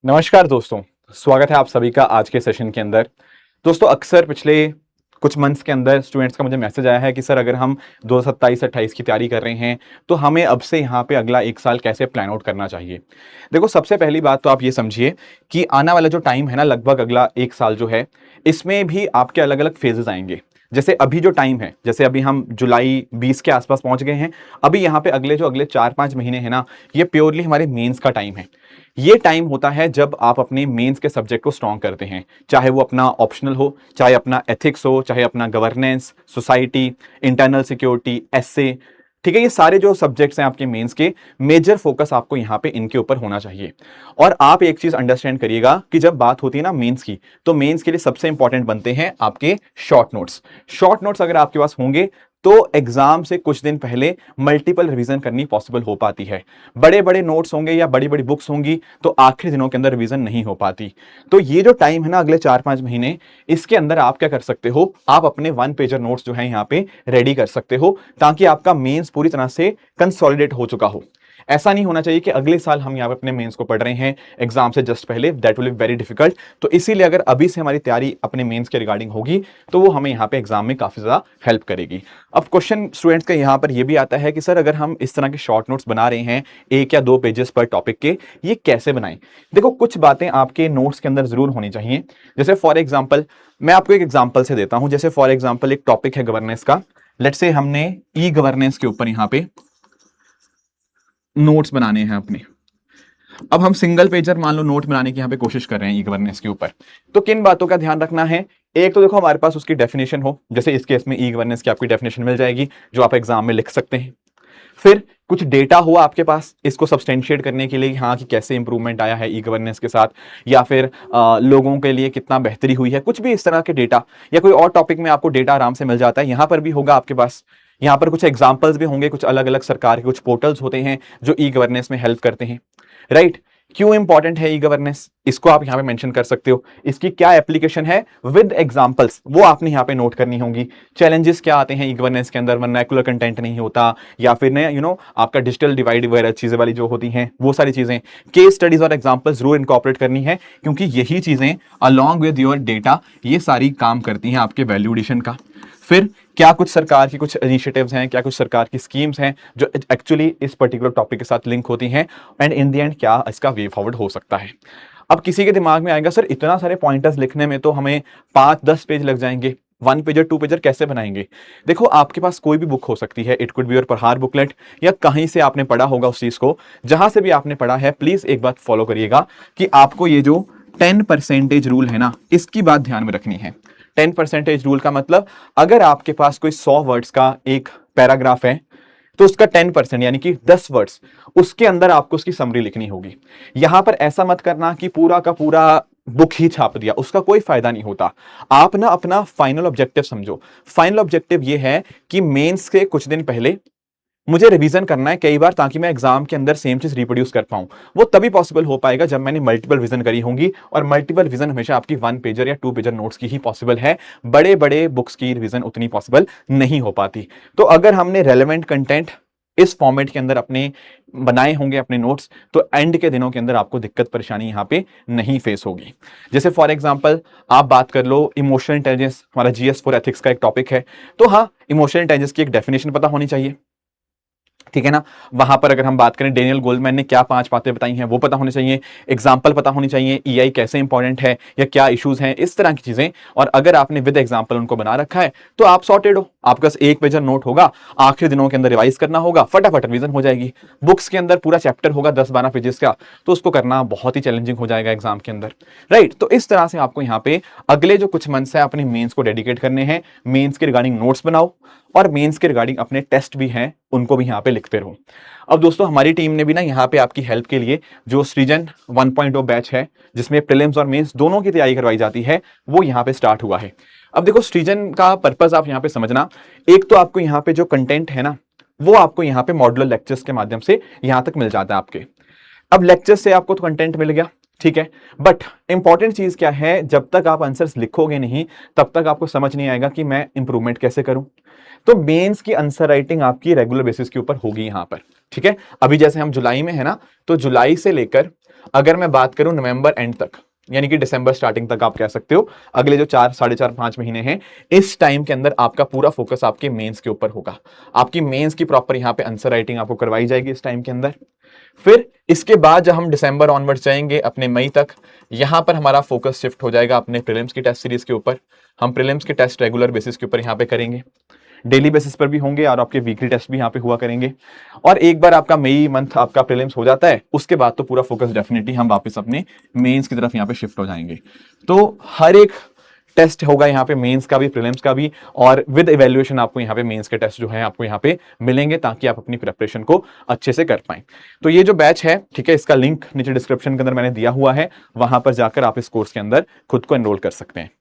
नमस्कार दोस्तों, स्वागत है आप सभी का आज के सेशन के अंदर। दोस्तों, अक्सर पिछले कुछ मंथ्स के अंदर स्टूडेंट्स का मुझे मैसेज आया है कि सर अगर हम 2027-28 की तैयारी कर रहे हैं तो हमें अब से यहाँ पे अगला एक साल कैसे प्लान आउट करना चाहिए। देखो, सबसे पहली बात तो आप ये समझिए कि आने वाला जो टाइम है ना, लगभग अगला एक साल जो है, इसमें भी आपके अलग अलग फेजेस आएंगे। जैसे अभी जो टाइम है, जैसे अभी हम जुलाई 20 के आसपास पहुंच गए हैं। अभी यहाँ पे अगले 4-5 महीने हैं ना, ये प्योरली हमारे मेंस का टाइम है। ये टाइम होता है जब आप अपने मेंस के सब्जेक्ट को स्ट्रॉन्ग करते हैं, चाहे वो अपना ऑप्शनल हो, चाहे अपना एथिक्स हो, चाहे अपना governance, society, internal security, essay. ठीक है, ये सारे जो सब्जेक्ट्स हैं आपके मेंस के, मेजर फोकस आपको यहाँ पे इनके ऊपर होना चाहिए। और आप एक चीज अंडरस्टैंड करिएगा कि जब बात होती है ना मेंस की, तो मेंस के लिए सबसे इंपॉर्टेंट बनते हैं आपके शॉर्ट नोट्स। शॉर्ट नोट्स अगर आपके पास होंगे तो एग्जाम से कुछ दिन पहले मल्टीपल रिवीजन करनी पॉसिबल हो पाती है। बड़े बड़े नोट्स होंगे या बड़ी बड़ी बुक्स होंगी तो आखिरी दिनों के अंदर रिवीजन नहीं हो पाती। तो ये जो टाइम है ना, अगले 4-5 महीने, इसके अंदर आप क्या कर सकते हो, आप अपने 1 पेजर नोट्स जो है यहाँ पे रेडी कर सकते हो, ताकि आपका मेंस पूरी तरह से कंसोलिडेट हो चुका हो। ऐसा नहीं होना चाहिए कि अगले साल हम यहाँ पे अपने मेंस को पढ़ रहे हैं एग्जाम से जस्ट पहले, that will be very difficult. तो इसीलिए अगर अभी से हमारी तैयारी अपने मेंस के रिगार्डिंग होगी तो वो हमें यहाँ पे एग्जाम में काफी ज्यादा हेल्प करेगी। अब क्वेश्चन स्टूडेंट्स का यहाँ पर ये भी आता है कि सर अगर हम इस तरह के शॉर्ट नोट्स बना रहे हैं 1 या 2 पेजेस पर टॉपिक के, ये कैसे बनाएं। देखो, कुछ बातें आपके नोट्स के अंदर जरूर होनी चाहिए। जैसे फॉर एग्जाम्पल, मैं आपको एक एग्जाम्पल से देता हूं। जैसे फॉर एग्जाम्पल एक टॉपिक है गवर्नेंस का। लेट्स से हमने ई गवर्नेंस के ऊपर यहाँ पे नोट्स बनाने हैं अपने। अब हम सिंगल पेजर मान लो नोट बनाने की यहाँ पे कोशिश कर रहे हैं ई गवर्नेंस के ऊपर। तो किन बातों का ध्यान रखना है, एक तो देखो हमारे पास उसकी डेफिनेशन हो। जैसे इस केस में ई गवर्नेंस की आपकी डेफिनेशन मिल जाएगी जो आप एग्जाम में लिख सकते हैं। फिर कुछ डेटा हुआ आपके पास इसको सब्सटेंशिएट करने के लिए, हाँ, कि कैसे इंप्रूवमेंट आया है ई गवर्नेंस के साथ, या फिर लोगों के लिए कितना बेहतरी हुई है, कुछ भी इस तरह के डेटा। या कोई और टॉपिक में आपको डेटा आराम से मिल जाता है, यहां पर भी होगा आपके पास। यहाँ पर कुछ एग्जाम्पल्स भी होंगे, कुछ अलग अलग सरकार के कुछ पोर्टल्स होते हैं जो ई गवर्नेंस में हेल्प करते हैं, राइट। क्यों इंपॉर्टेंट है ई गवर्नेंस, इसको आप यहां पे मेंशन कर सकते हो। इसकी क्या एप्लीकेशन है विद एग्जांपल्स, वो आपने यहां पे नोट करनी होंगी। चैलेंजेस क्या आते हैं ई गवर्नेंस के अंदर, वर्नाकुलर कंटेंट नहीं होता, या फिर ने आपका डिजिटल डिवाइड वगैरह चीजें वाली जो होती हैं, वो सारी चीजें, केस स्टडीज और एग्जांपल जरूर इनकॉर्पोरेट करनी है, क्योंकि यही चीजें अलॉन्ग विद योर डेटा ये सारी काम करती हैं आपके वैल्यू एडिशन का। फिर क्या कुछ सरकार की कुछ इनिशिएटिव्स हैं, क्या कुछ सरकार की स्कीम्स हैं जो एक्चुअली इस पर्टिकुलर टॉपिक के साथ लिंक होती हैं, एंड इन द एंड क्या इसका वे फॉरवर्ड हो सकता है। अब किसी के दिमाग में आएगा, सर इतना सारे पॉइंटर्स लिखने में तो हमें 5-10 पेज लग जाएंगे, 1 पेजर 2 पेजर कैसे बनाएंगे। देखो, आपके पास कोई भी बुक हो सकती है, इट कुड बी योर प्रहार बुकलेट, या कहीं से आपने पढ़ा होगा उस चीज को। जहां से भी आपने पढ़ा है, प्लीज एक बात फॉलो करिएगा कि आपको ये जो 10% रूल है ना, इसकी बात ध्यान में रखनी है। 10% रूल का मतलब, अगर आपके पास कोई 100 वर्ड्स का एक पैराग्राफ है तो उसका 10% यानी कि 10 वर्ड्स, उसके अंदर आपको उसकी समरी लिखनी होगी। यहां पर ऐसा मत करना कि पूरा का पूरा बुक ही छाप दिया, उसका कोई फायदा नहीं होता। आप ना अपना फाइनल ऑब्जेक्टिव समझो। फाइनल ऑब्जेक्टिव ये है कि मेंस के कुछ दिन पहले मुझे रिवीजन करना है कई बार, ताकि मैं एग्जाम के अंदर सेम चीज रिप्रोड्यूस कर पाऊं। वो तभी पॉसिबल हो पाएगा जब मैंने मल्टीपल विजन करी होंगी, और मल्टीपल विजन हमेशा आपकी 1 पेजर या 2 पेजर नोट्स की ही पॉसिबल है। बड़े बड़े बुक्स की रिवीजन उतनी पॉसिबल नहीं हो पाती। तो अगर हमने रेलेवेंट कंटेंट इस फॉर्मेट के अंदर अपने बनाए होंगे अपने नोट्स, तो एंड के दिनों के अंदर आपको दिक्कत परेशानी यहां पे नहीं फेस होगी। जैसे फॉर एग्जांपल आप बात कर लो इमोशनल इंटेलिजेंस, हमारा जीएस फॉर एथिक्स का एक टॉपिक है। तो हाँ, इमोशनल इंटेलिजेंस की एक डेफिनेशन पता होनी चाहिए, ठीक है ना। वहां पर अगर हम बात करें, डेनियल गोल्डमैन ने क्या 5 बातें बताई हैं वो पता होनी चाहिए, एग्जाम्पल पता होनी चाहिए, ईआई कैसे इंपॉर्टेंट है या क्या इश्यूज हैं, इस तरह की चीजें। और अगर आपने विद एग्जाम्पल उनको बना रखा है तो आप सॉर्टेड हो। आपके पास 1 पेजर नोट होगा, आखिरी दिनों के अंदर रिवाइज करना होगा, फटाफट रिवीजन हो जाएगी। बुक्स के अंदर पूरा चैप्टर होगा 10-12 पेजेस का, तो उसको करना बहुत ही चैलेंजिंग हो जाएगा एग्जाम के अंदर, राइट। तो इस तरह से आपको यहाँ पे अगले जो कुछ मंथ्स है अपने मेंस को डेडिकेट करने हैं। मेंस के रिगार्डिंग नोट्स बनाओ, और मेंस के रिगार्डिंग अपने टेस्ट भी हैं उनको भी यहाँ पे लिखते रहो। अब दोस्तों, हमारी टीम ने भी ना यहाँ पे आपकी हेल्प के लिए जो सृजन 1.0 बैच है, जिसमें प्रीलिम्स और मेंस दोनों की तैयारी करवाई जाती है, वो यहाँ पे स्टार्ट हुआ है। अब देखो, सृजन का पर्पस आप यहाँ पे समझना, एक तो आपको यहाँ पे जो कंटेंट है ना, वो आपको यहाँ पे मॉड्यूलर लेक्चर्स के माध्यम से यहाँ तक मिल जाता है आपके। अब लेक्चर से आपको तो कंटेंट मिल गया, ठीक है, बट इंपॉर्टेंट चीज क्या है, जब तक आप आंसर्स लिखोगे नहीं तब तक आपको समझ नहीं आएगा कि मैं इंप्रूवमेंट कैसे करूं। तो मेंस की आंसर राइटिंग आपकी रेगुलर बेसिस के ऊपर होगी यहां पर, ठीक है। अभी जैसे हम जुलाई में है ना, तो जुलाई से लेकर अगर मैं बात करूं नवंबर एंड तक, यानी कि दिसंबर स्टार्टिंग तक आप कह सकते हो, अगले जो 4 साढ़े 4 5 महीने हैं, इस टाइम के अंदर आपका पूरा फोकस आपके मेंस के ऊपर होगा। आपकी मेंस की प्रॉपर यहां पे आंसर राइटिंग आपको करवाई जाएगी इस टाइम के अंदर। फिर इसके बाद जब हम दिसंबर ऑनवर्ड जाएंगे अपने मई तक, यहां पर हमारा फोकस शिफ्ट हो जाएगा अपने प्रीलिम्स की टेस्ट सीरीज के ऊपर। हम प्रीलिम्स के टेस्ट रेगुलर बेसिस के ऊपर यहां पे करेंगे, डेली बेसिस पर भी होंगे और आपके वीकली टेस्ट भी यहाँ पे हुआ करेंगे। और एक बार आपका मई मंथ आपका प्रीलिम्स हो जाता है, उसके बाद तो पूरा फोकस डेफिनेटली हम वापस अपने मेंस की तरफ यहाँ पे शिफ्ट हो जाएंगे। तो हर एक टेस्ट होगा यहाँ पे, मेंस का भी प्रीलिम्स का भी, और विद इवैल्यूएशन आपको यहाँ पे मेंस के टेस्ट जो है आपको यहाँ पे मिलेंगे, ताकि आप अपनी प्रिपरेशन को अच्छे से कर पाएं। तो ये जो बैच है, ठीक है, इसका लिंक नीचे डिस्क्रिप्शन के अंदर मैंने दिया हुआ है, वहां पर जाकर आप इस कोर्स के अंदर खुद को एनरोल कर सकते हैं।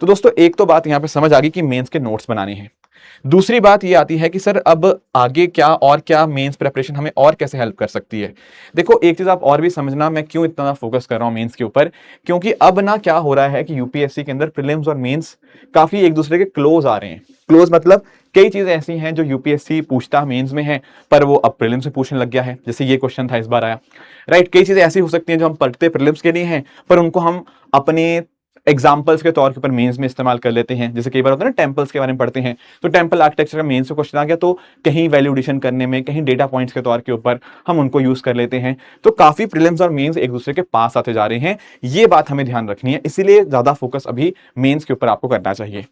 तो दोस्तों एक तो बात यहाँ पे समझ आ गई कि मेंस के नोट्स बनाने हैं। दूसरी बात ये आती है कि सर अब आगे क्या, और क्या मेंस प्रिपरेशन हमें और कैसे हेल्प कर सकती है। देखो एक चीज आप और भी समझना, मैं क्यों इतना फोकस कर रहा हूं मेंस के ऊपर, क्योंकि अब ना क्या हो रहा है कि यूपीएससी के अंदर प्रीलिम्स और मेंस काफी एक दूसरे के क्लोज आ रहे हैं। क्लोज मतलब कई चीजें ऐसी हैं जो यूपीएससी पूछता मेंस में है, पर वो अब प्रीलिम्स में पूछने लग गया है। जैसे ये क्वेश्चन था इस बार आया, राइट। कई चीजें ऐसी हो सकती हैं जो हम पढ़ते प्रीलिम्स के लिए हैं, पर उनको हम अपने एग्जाम्पल्स के तौर के ऊपर मेंस में इस्तेमाल कर लेते हैं। जैसे कई बार होता है ना, टेंपल्स के बारे में पढ़ते हैं, तो टेंपल आर्किटेक्चर का मेंस में क्वेश्चन आ गया, तो कहीं वैल्यू एडिशन करने में, कहीं डेटा पॉइंट्स के तौर के ऊपर हम उनको यूज कर लेते हैं। तो काफी प्रीलिम्स और मेंस एक दूसरे के पास आते जा रहे हैं, ये बात हमें ध्यान रखनी है। इसीलिए ज्यादा फोकस अभी मेंस के ऊपर आपको करना चाहिए।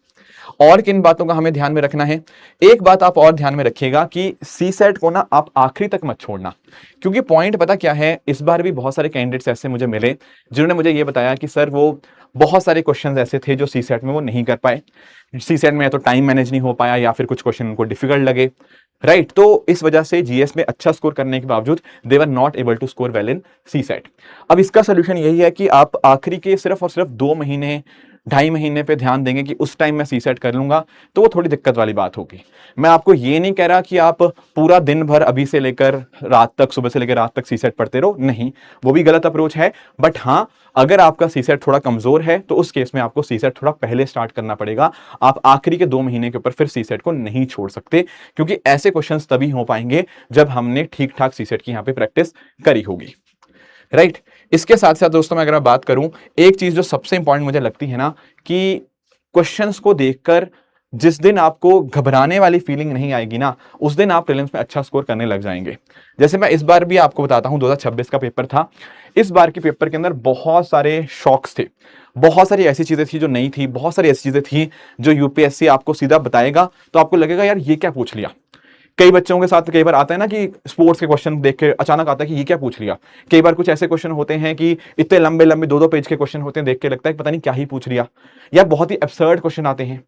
और किन बातों का हमें ध्यान में रखना है, एक बात आप और ध्यान में रखिएगा कि सी सेट को ना आप आखिरी तक मत छोड़ना। क्योंकि पॉइंट पता क्या है, इस बार भी बहुत सारे कैंडिडेट्स ऐसे मुझे मिले जिन्होंने मुझे ये बताया कि सर वो बहुत सारे क्वेश्चंस ऐसे थे जो सी सेट में वो नहीं कर पाए। सी सेट में या तो टाइम मैनेज नहीं हो पाया, या फिर कुछ क्वेश्चन उनको डिफिकल्ट लगे, राइट। तो इस वजह से जीएस में अच्छा स्कोर करने के बावजूद they were not able to score well in C set. अब इसका सोल्यूशन यही है कि आप आखिरी के सिर्फ और सिर्फ 2 महीने 2.5 महीने पे ध्यान देंगे कि उस टाइम मैं सी सेट कर लूंगा, तो वो थोड़ी दिक्कत वाली बात होगी। मैं आपको ये नहीं कह रहा कि आप पूरा दिन भर अभी से लेकर रात तक, सुबह से लेकर रात तक सी सेट पढ़ते रहो, नहीं, वो भी गलत अप्रोच है। बट हाँ, अगर आपका सी सेट थोड़ा कमजोर है तो उस केस में आपको सी सेट थोड़ा पहले स्टार्ट करना पड़ेगा। आप आखिरी के 2 महीने के ऊपर फिर सी सेट को नहीं छोड़ सकते, क्योंकि ऐसे क्वेश्चंस तभी हो पाएंगे जब हमने ठीक ठाक सी सेट की यहां पे प्रैक्टिस करी होगी, राइट। इसके साथ साथ दोस्तों मैं अगर मैं बात करूं, एक चीज जो सबसे इंपॉर्टेंट मुझे लगती है ना, कि क्वेश्चंस को देखकर जिस दिन आपको घबराने वाली फीलिंग नहीं आएगी ना, उस दिन आप प्रीलिम्स में अच्छा स्कोर करने लग जाएंगे। जैसे मैं इस बार भी आपको बताता हूं, 2026 का पेपर था। इस बार के पेपर के अंदर बहुत सारे शॉक्स थे, बहुत सारी ऐसी चीजें थी जो नहीं थी, बहुत सारी ऐसी चीजें थी जो यूपीएससी आपको सीधा बताएगा तो आपको लगेगा यार ये क्या पूछ लिया। कई बच्चों के साथ कई बार आता है ना कि स्पोर्ट्स के क्वेश्चन देख के अचानक आता है कि ये क्या पूछ लिया। कई बार कुछ ऐसे क्वेश्चन होते हैं कि इतने लंबे लंबे 2-2 पेज के क्वेश्चन होते हैं, देख के लगता है पता नहीं क्या ही पूछ लिया, या बहुत ही एब्सर्ड क्वेश्चन आते हैं।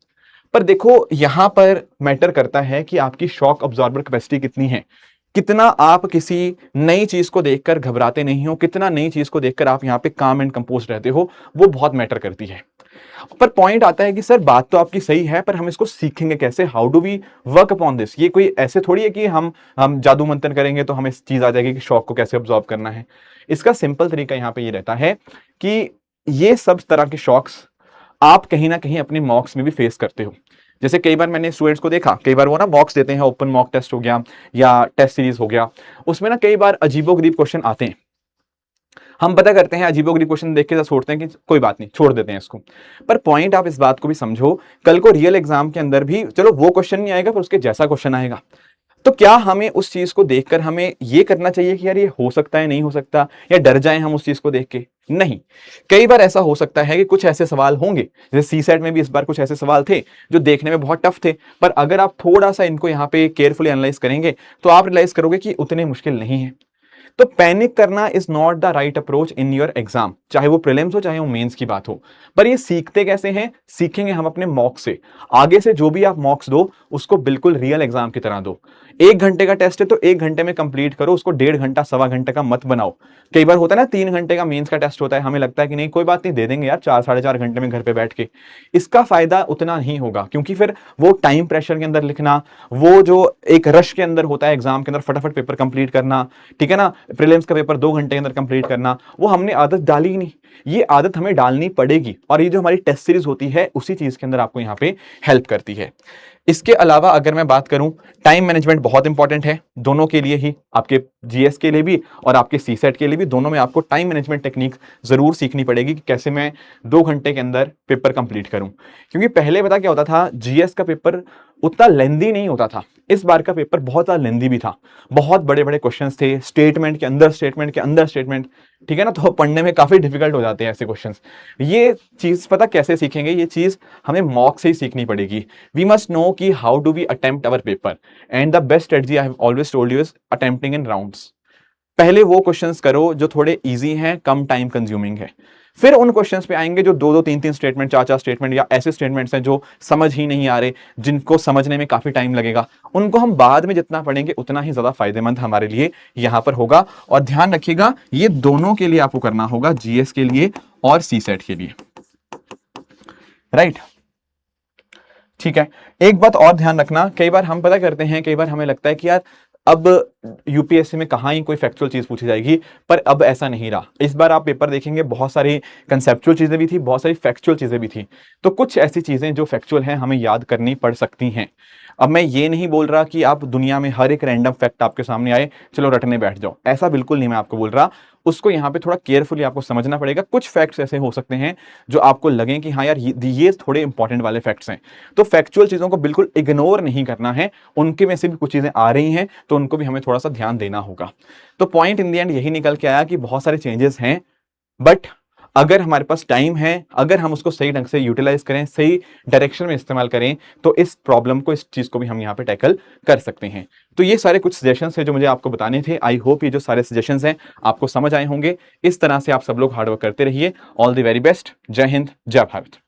पर देखो यहां पर मैटर करता है कि आपकी शॉक अब्जॉर्बर कैपेसिटी कितनी है, कितना आप किसी नई चीज को देखकर घबराते नहीं हो, कितना नई चीज को देखकर आप यहां पे काम एंड कंपोज रहते हो, वो बहुत मैटर करती है। पर पॉइंट आता है कि सर बात तो आपकी सही है, पर हम इसको सीखेंगे कैसे, how do we work upon this. ये कोई ऐसे थोड़ी है कि हम जादू मंथन करेंगे तो हमें चीज आ जाएगी कि शॉक को कैसे ऑब्जॉर्व करना है। इसका सिंपल तरीका यहां पे ये रहता है कि ये सब तरह के शॉक्स आप कहीं ना कहीं अपने मॉक्स में भी फेस करते हो। जैसे कई बार मैंने स्टूडेंट्स को देखा, कई बार वो ना मॉक्स देते हैं, ओपन मॉक टेस्ट हो गया या टेस्ट सीरीज हो गया, उसमें ना कई बार अजीबोगरीब क्वेश्चन आते हैं। हम पता करते हैं अजीबोगरीब क्वेश्चन देख के छोड़ते हैं कि कोई बात नहीं, छोड़ देते हैं इसको। पर पॉइंट आप इस बात को भी समझो, कल को रियल एग्जाम के अंदर भी चलो वो क्वेश्चन नहीं आएगा पर उसके जैसा क्वेश्चन आएगा, तो क्या हमें उस चीज को देखकर हमें ये करना चाहिए कि यार ये हो सकता है, नहीं हो सकता, या डर जाएं हम उस चीज को देख के? नहीं। कई बार ऐसा हो सकता है कि कुछ ऐसे सवाल होंगे, जैसे सी सेट में भी इस बार कुछ ऐसे सवाल थे जो देखने में बहुत टफ थे, पर अगर आप थोड़ा सा इनको यहाँ पे केयरफुली एनालाइज करेंगे तो आप रियलाइज करोगे कि उतने मुश्किल नहीं है। तो पैनिक करना is not the right approach in your exam, चाहे वो प्रीलिम्स हो चाहे वो मेंस की बात हो। पर ये सीखते कैसे हैं? सीखेंगे हम अपने मॉक से। आगे से जो भी आप मॉक्स दो उसको बिल्कुल रियल एग्जाम की तरह दो। 1 घंटे का टेस्ट है तो 1 घंटे में कंप्लीट करो, उसको 1.5 घंटा 1.25 घंटे का मत बनाओ। कई बार होता है ना 3 घंटे का मेंस का टेस्ट होता है, हमें लगता है कि नहीं कोई बात नहीं, दे देंगे यार 4 साढ़े 4 घंटे में घर पे बैठ के। इसका फायदा उतना नहीं होगा, क्योंकि फिर वो टाइम प्रेशर के अंदर लिखना, वो जो एक रश के अंदर होता है एग्जाम के अंदर फटाफट पेपर कंप्लीट करना, ठीक है ना, प्रीलिम्स का पेपर 2 घंटे के अंदर कंप्लीट करना, वो हमने आदत डाली ही नहीं। ये आदत हमें डालनी पड़ेगी और ये जो हमारी टेस्ट सीरीज होती है उसी चीज के अंदर आपको यहाँ पे हेल्प करती है। इसके अलावा अगर मैं बात करूं, टाइम मैनेजमेंट बहुत इंपॉर्टेंट है दोनों के लिए ही, आपके जीएस के लिए भी और आपके सीसेट के लिए भी। दोनों में आपको टाइम मैनेजमेंट टेक्निक जरूर सीखनी पड़ेगी कि कैसे मैं 2 घंटे के अंदर पेपर कंप्लीट करूं। क्योंकि पहले पता क्या होता था, जीएस का पेपर उतना लेंदी नहीं होता था, इस बार का पेपर बहुत ज्यादा लेंदी भी था। बहुत बड़े बड़े क्वेश्चंस थे, स्टेटमेंट के अंदर स्टेटमेंट के अंदर स्टेटमेंट, ठीक है ना, तो पढ़ने में काफी डिफिकल्ट हो जाते हैं ऐसे क्वेश्चंस। ये चीज पता कैसे सीखेंगे, ये चीज हमें मॉक से ही सीखनी पड़ेगी। वी मस्ट नो कि how do we attempt our paper, and the best strategy I have always told you is attempting in rounds. पहले वो क्वेश्चंस करो जो थोड़े इजी हैं, कम टाइम कंज्यूमिंग है, फिर उन क्वेश्चंस पे आएंगे जो 2-2 3-3 स्टेटमेंट, 4-4 स्टेटमेंट या ऐसे स्टेटमेंट्स हैं जो समझ ही नहीं आ रहे, जिनको समझने में काफी टाइम लगेगा। उनको हम बाद में जितना पढ़ेंगे उतना ही ज्यादा फायदेमंद हमारे लिए यहां पर होगा। और ध्यान रखिएगा ये दोनों के लिए आपको करना होगा, जीएस के लिए और सीसेट के लिए, राइट। ठीक है, एक बात और ध्यान रखना, कई बार हम पता करते हैं, कई बार हमें लगता है कि यार अब यूपीएससी में कहां ही कोई फैक्चुअल चीज पूछी जाएगी, पर अब ऐसा नहीं रहा। इस बार आप पेपर देखेंगे बहुत सारी कंसेप्चुअल चीजें भी थी, बहुत सारी फैक्चुअल चीजें भी थी। तो कुछ ऐसी चीजें जो फैक्चुअल हैं हमें याद करनी पड़ सकती हैं। अब मैं ये नहीं बोल रहा कि आप दुनिया में हर एक रैंडम फैक्ट आपके सामने आए चलो रटने बैठ जाओ, ऐसा बिल्कुल नहीं मैं आपको बोल रहा। उसको यहाँ पे थोड़ा केयरफुली आपको समझना पड़ेगा। कुछ फैक्ट्स ऐसे हो सकते हैं जो आपको लगे कि हाँ यार ये थोड़े इंपॉर्टेंट वाले फैक्ट्स हैं, तो फैक्चुअल चीजों को बिल्कुल इग्नोर नहीं करना है। उनके में से भी कुछ चीजें आ रही हैं तो उनको भी हमें थोड़ा सा ध्यान देना होगा। तो पॉइंट इन द एंड यही निकल के आया कि बहुत सारे चेंजेस हैं, बट अगर हमारे पास टाइम है, अगर हम उसको सही ढंग से यूटिलाइज करें, सही डायरेक्शन में इस्तेमाल करें, तो इस प्रॉब्लम को, इस चीज को भी हम यहाँ पे टैकल कर सकते हैं। तो ये सारे कुछ सजेशंस हैं जो मुझे आपको बताने थे। आई होप ये जो सारे सजेशंस हैं आपको समझ आए होंगे। इस तरह से आप सब लोग हार्डवर्क करते रहिए। All the very best. जय हिंद, जय भारत।